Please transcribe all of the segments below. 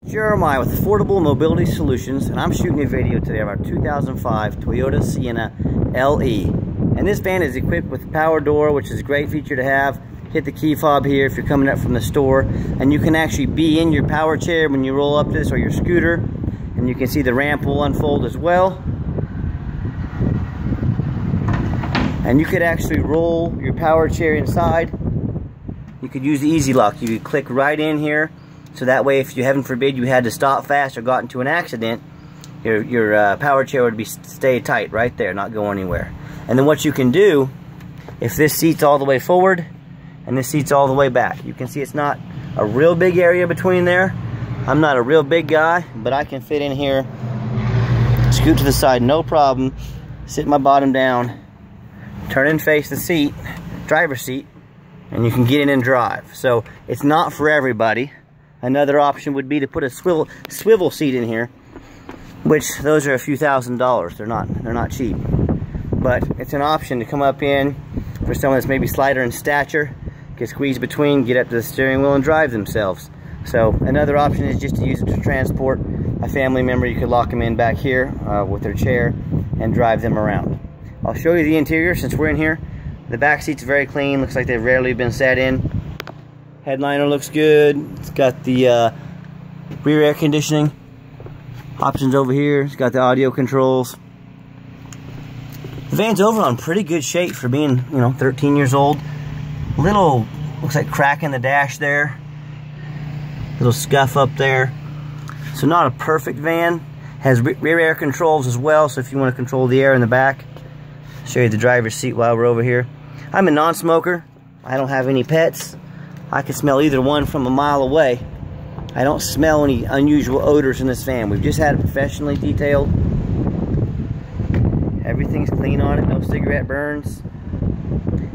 Jeremiah with Affordable Mobility Solutions, and I'm shooting a video today of our 2005 Toyota Sienna LE. And this van is equipped with power door, which is a great feature to have. Hit the key fob here if you're coming up from the store, and you can actually be in your power chair when you roll up this, or your scooter, and you can see the ramp will unfold as well. And you could actually roll your power chair inside. You could use the easy lock. You could click right in here, so that way if you, heaven forbid, you had to stop fast or got into an accident, your power chair would be stay tight right there, not go anywhere. And then what you can do, if this seat's all the way forward and this seat's all the way back, you can see it's not a real big area between there. I'm not a real big guy, but I can fit in here, scoot to the side, no problem, sit my bottom down, turn and face the seat, driver's seat, and you can get in and drive. So it's not for everybody. Another option would be to put a swivel seat in here, which those are a few $1,000s. They're not cheap, but it's an option to come up in for someone that's maybe slighter in stature, can squeeze between, get up to the steering wheel and drive themselves. So another option is just to use it to transport a family member. You could lock them in back here with their chair and drive them around. I'll show you the interior since we're in here. The back seat's very clean, looks like they've rarely been sat in. Headliner looks good. It's got the rear air conditioning options over here. It's got the audio controls. The van's overall in pretty good shape for being, 13 years old. Little, looks like crack in the dash there. Little scuff up there. So not a perfect van. Has rear air controls as well, so if you want to control the air in the back. I'll show you the driver's seat while we're over here. I'm a non-smoker. I don't have any pets. I can smell either one from a mile away. I don't smell any unusual odors in this van. We've just had it professionally detailed. Everything's clean on it, no cigarette burns.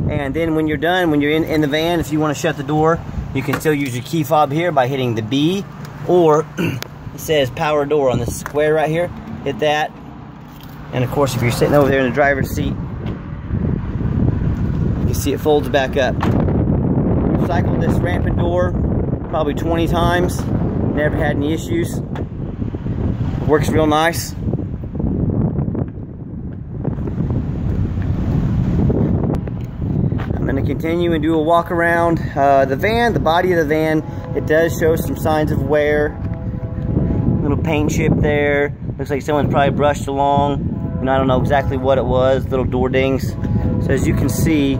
And then when you're done, when you're in the van, if you want to shut the door, you can still use your key fob here by hitting the B, or it says power door on this square right here. Hit that. And of course, if you're sitting over there in the driver's seat, you can see it folds back up. We've cycled this rampant door probably 20 times. Never had any issues. Works real nice. I'm going to continue and do a walk around the van. The body of the van, it does show some signs of wear. Little paint chip there. Looks like someone's probably brushed along. And I don't know exactly what it was. Little door dings. So as you can see,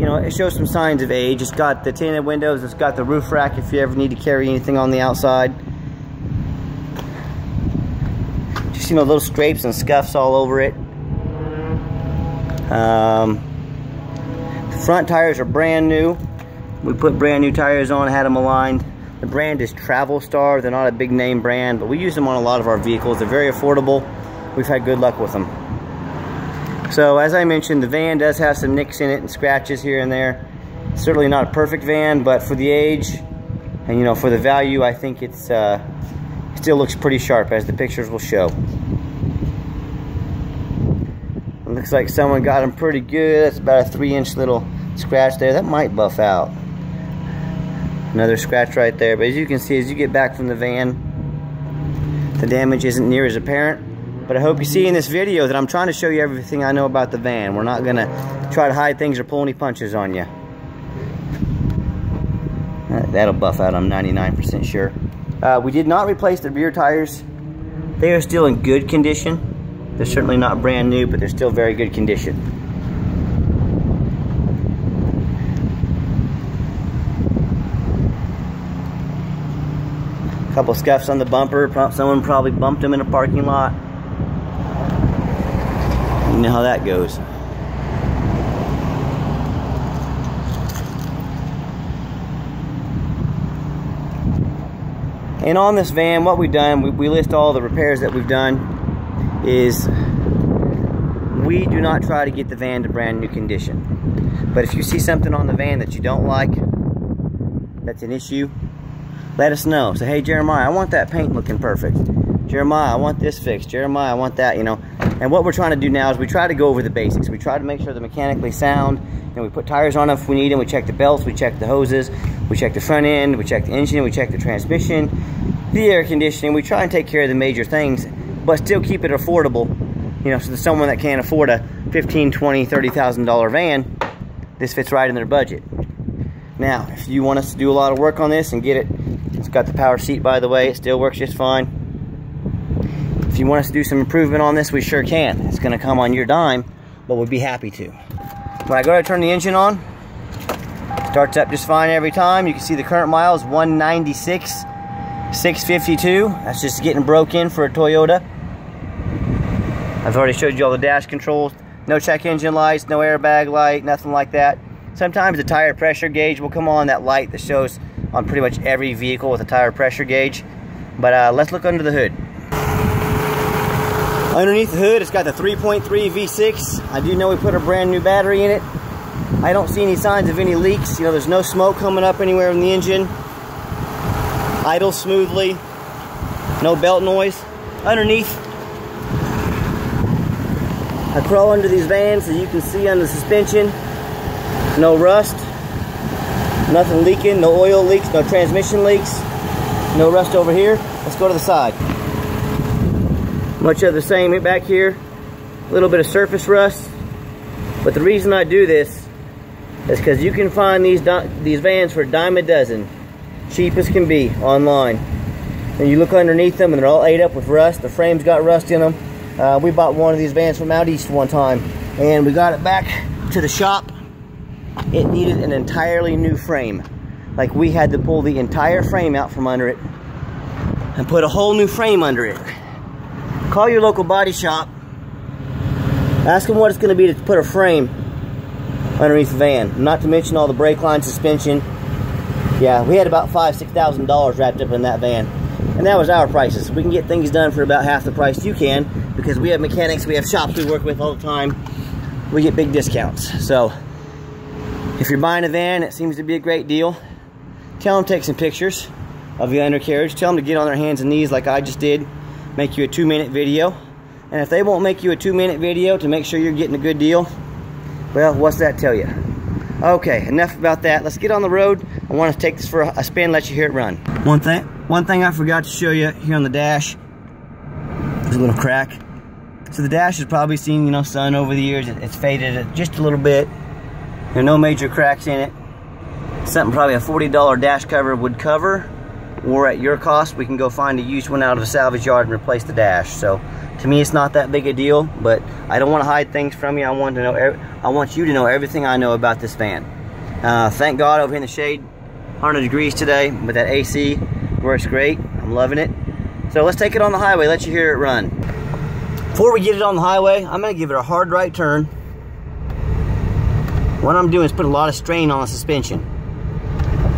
it shows some signs of age. It's got the tinted windows. It's got the roof rack if you ever need to carry anything on the outside. Just little scrapes and scuffs all over it. The front tires are brand new. We put brand new tires on, had them aligned. The brand is Travel Star. They're not a big name brand, but we use them on a lot of our vehicles. They're very affordable. We've had good luck with them. So as I mentioned, the van does have some nicks in it and scratches here and there. Certainly not a perfect van, but for the age and for the value, I think it's still looks pretty sharp, as the pictures will show. It looks like someone got them pretty good. That's about a 3-inch little scratch there. That might buff out. Another scratch right there. But as you can see, as you get back from the van, the damage isn't near as apparent. But I hope you see in this video that I'm trying to show you everything I know about the van. We're not going to try to hide things or pull any punches on you. That'll buff out, I'm 99% sure. We did not replace the rear tires. They are still in good condition. They're certainly not brand new, but they're still very good condition. A couple scuffs on the bumper. Someone probably bumped them in a parking lot. You know how that goes. And on this van, what we've done, we list all the repairs that we've done, is we do not try to get the van to brand new condition. But if you see something on the van that you don't like, that's an issue, let us know. Say, hey Jeremiah, I want that paint looking perfect. Jeremiah, I want this fixed. Jeremiah, I want that, And what we're trying to do now is we try to go over the basics. We try to make sure they're mechanically sound. We put tires on them if we need them. We check the belts. We check the hoses. We check the front end, we check the engine, we check the transmission, the air conditioning. We try and take care of the major things, but still keep it affordable. You know, so to someone that can't afford a $15,000, $20,000, $30,000 van, this fits right in their budget. Now, if you want us to do a lot of work on this and get it, it's got the power seat, by the way, it still works just fine. If you want us to do some improvement on this, we sure can. It's gonna come on your dime, but we'd be happy to. When I go to turn the engine on, starts up just fine every time. You can see the current miles, 196,652. That's just getting broke in for a Toyota. I've already showed you all the dash controls. No check engine lights, no airbag light, nothing like that. Sometimes the tire pressure gauge will come on, that light that shows on pretty much every vehicle with a tire pressure gauge. But let's look under the hood. Underneath the hood, it's got the 3.3 V6. I do know we put a brand new battery in it. I don't see any signs of any leaks. You know, there's no smoke coming up anywhere in the engine. Idles smoothly. No belt noise. Underneath, I crawl under these vans so you can see on the suspension. No rust. Nothing leaking. No oil leaks. No transmission leaks. No rust over here. Let's go to the side. Much of the same back here. A little bit of surface rust. But the reason I do this is because you can find these vans for a dime a dozen. Cheap as can be online. And you look underneath them and they're all ate up with rust. The frame's got rust in them. We bought one of these vans from out east one time. And we got it back to the shop. It needed an entirely new frame. Like, we had to pull the entire frame out from under it and put a whole new frame under it. Call your local body shop. Ask them what it's going to be to put a frame underneath the van. Not to mention all the brake line, suspension. Yeah, we had about $5,000, $6,000 wrapped up in that van. And that was our prices. We can get things done for about half the price you can, because we have mechanics, we have shops we work with all the time. We get big discounts. So, if you're buying a van, it seems to be a great deal. Tell them to take some pictures of the undercarriage. Tell them to get on their hands and knees like I just did. Make you a 2-minute video. And if they won't make you a 2-minute video to make sure you're getting a good deal, well, what's that tell you? Okay, enough about that. Let's get on the road. I want to take this for a spin, let you hear it run. One thing I forgot to show you here on the dash. There's a little crack. So the dash has probably seen, you know, sun over the years. It's faded just a little bit. There are no major cracks in it. Something probably a $40 dash cover would cover, or at your cost, we can go find a used one out of a salvage yard and replace the dash. So to me, it's not that big a deal, but I don't want to hide things from you. I want you to know everything I know about this van. Thank God over here in the shade, 100 degrees today, but that AC works great. I'm loving it. So let's take it on the highway, let you hear it run. Before we get it on the highway, I'm going to give it a hard right turn. What I'm doing is put a lot of strain on the suspension.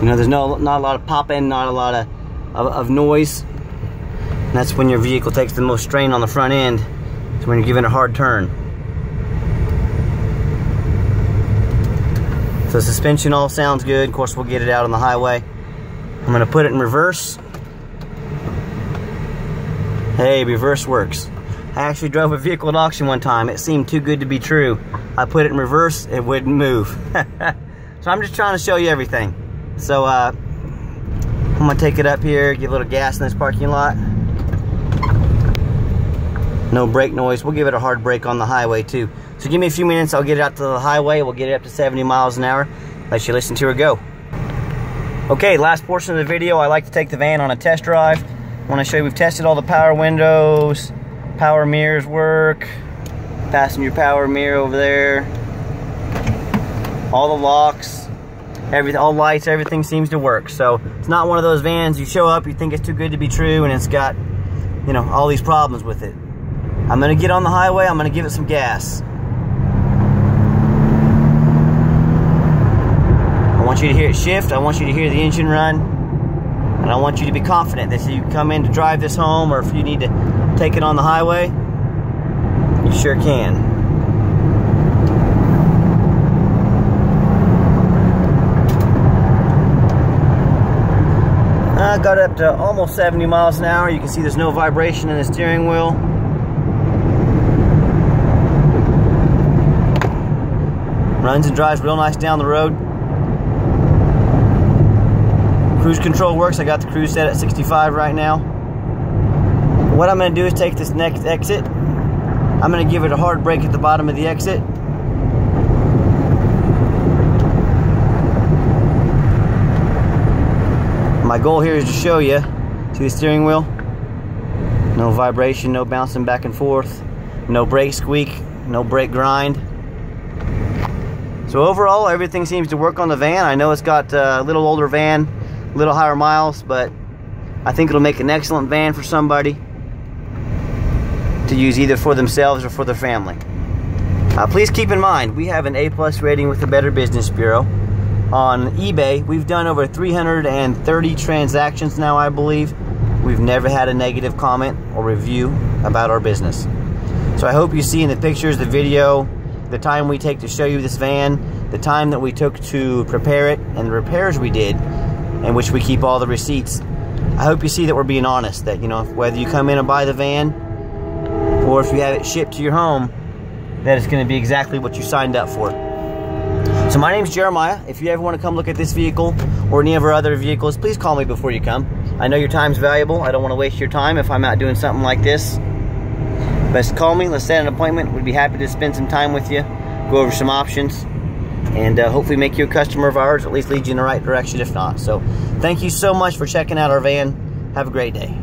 You know, there's not a lot of popping, not a lot of noise. And that's when your vehicle takes the most strain on the front end. It's when you're giving a hard turn. So suspension all sounds good. Of course, we'll get it out on the highway. I'm going to put it in reverse. Hey, reverse works. I actually drove a vehicle at auction one time. It seemed too good to be true. I put it in reverse, it wouldn't move. So I'm just trying to show you everything. So I'm gonna take it up here, give a little gas in this parking lot. No brake noise. We'll give it a hard brake on the highway too. So give me a few minutes, I'll get it out to the highway. We'll get it up to 70 miles an hour. Let you listen to her go. Okay, last portion of the video, I like to take the van on a test drive. I want to show you we've tested all the power windows, power mirrors work, passenger power mirror over there, all the locks, all lights, everything seems to work. So it's not one of those vans you show up, you think it's too good to be true, and it's got, you know, all these problems with it. I'm gonna get on the highway, I'm gonna give it some gas. I want you to hear it shift, I want you to hear the engine run. And I want you to be confident that if you come in to drive this home, or if you need to take it on the highway, you sure can. I got up to almost 70 miles an hour. You can see there's no vibration in the steering wheel. Runs and drives real nice down the road. Cruise control works. I got the cruise set at 65 right now. What I'm going to do is take this next exit. I'm going to give it a hard brake at the bottom of the exit. My goal here is to show you. See the steering wheel? No vibration, no bouncing back and forth, no brake squeak, no brake grind. So overall, everything seems to work on the van. I know it's got a little older van, a little higher miles, but I think it'll make an excellent van for somebody to use either for themselves or for their family. Please keep in mind, we have an A+ rating with the Better Business Bureau. On eBay, we've done over 330 transactions now, I believe. We've never had a negative comment or review about our business. So I hope you see in the pictures, the video, the time we take to show you this van, the time that we took to prepare it, and the repairs we did, in which we keep all the receipts. I hope you see that we're being honest, that, you know, whether you come in and buy the van, or if you have it shipped to your home, that it's going to be exactly what you signed up for. So my name's Jeremiah. If you ever want to come look at this vehicle or any of our other vehicles, please call me before you come. I know your time's valuable. I don't want to waste your time if I'm out doing something like this. Best call me. Let's set an appointment. We'd be happy to spend some time with you, go over some options, and hopefully make you a customer of ours, or at least lead you in the right direction if not. So thank you so much for checking out our van. Have a great day.